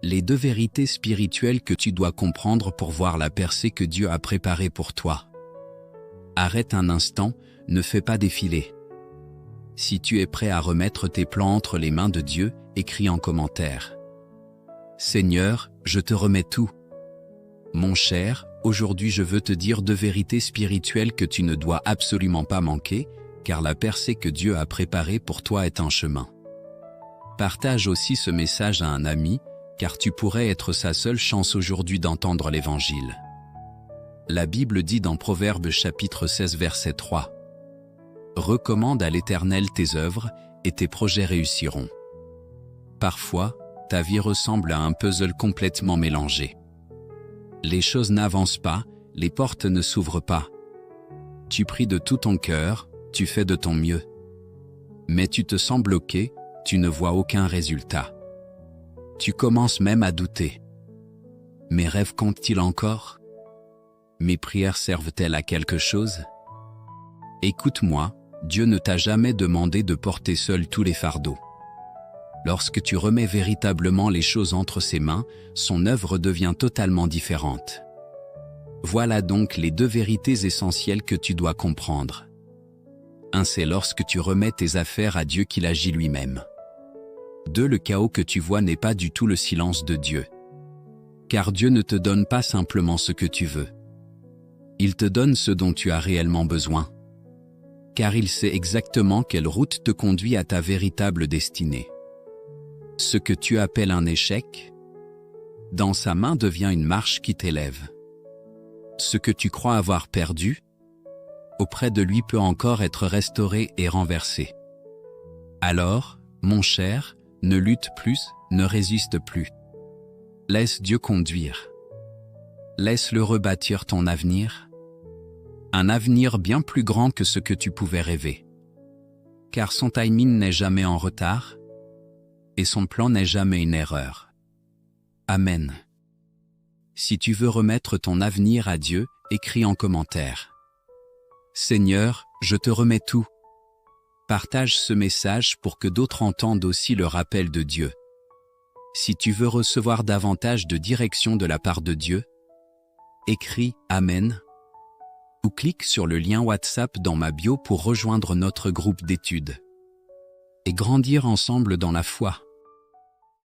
Les deux vérités spirituelles que tu dois comprendre pour voir la percée que Dieu a préparée pour toi. Arrête un instant, ne fais pas défiler. Si tu es prêt à remettre tes plans entre les mains de Dieu, écris en commentaire. Seigneur, je te remets tout. Mon cher, aujourd'hui je veux te dire deux vérités spirituelles que tu ne dois absolument pas manquer, car la percée que Dieu a préparée pour toi est un chemin. Partage aussi ce message à un ami, car tu pourrais être sa seule chance aujourd'hui d'entendre l'Évangile. La Bible dit dans Proverbes chapitre 16 verset 3. Recommande à l'Éternel tes œuvres, et tes projets réussiront. Parfois, ta vie ressemble à un puzzle complètement mélangé. Les choses n'avancent pas, les portes ne s'ouvrent pas. Tu pries de tout ton cœur, tu fais de ton mieux. Mais tu te sens bloqué, tu ne vois aucun résultat. Tu commences même à douter. Mes rêves comptent-ils encore? Mes prières servent-elles à quelque chose? Écoute-moi, Dieu ne t'a jamais demandé de porter seul tous les fardeaux. Lorsque tu remets véritablement les choses entre ses mains, son œuvre devient totalement différente. Voilà donc les deux vérités essentielles que tu dois comprendre. 1. C'est lorsque tu remets tes affaires à Dieu qu'il agit lui-même. 2. Le chaos que tu vois n'est pas du tout le silence de Dieu. Car Dieu ne te donne pas simplement ce que tu veux. Il te donne ce dont tu as réellement besoin. Car il sait exactement quelle route te conduit à ta véritable destinée. Ce que tu appelles un échec, dans sa main devient une marche qui t'élève. Ce que tu crois avoir perdu, auprès de lui peut encore être restauré et renversé. Alors, mon cher, ne lutte plus, ne résiste plus. Laisse Dieu conduire. Laisse-le rebâtir ton avenir. Un avenir bien plus grand que ce que tu pouvais rêver. Car son timing n'est jamais en retard, et son plan n'est jamais une erreur. Amen. Si tu veux remettre ton avenir à Dieu, écris en commentaire. Seigneur, je te remets tout. Partage ce message pour que d'autres entendent aussi le rappel de Dieu. Si tu veux recevoir davantage de direction de la part de Dieu, écris « Amen » ou clique sur le lien WhatsApp dans ma bio pour rejoindre notre groupe d'études et grandir ensemble dans la foi.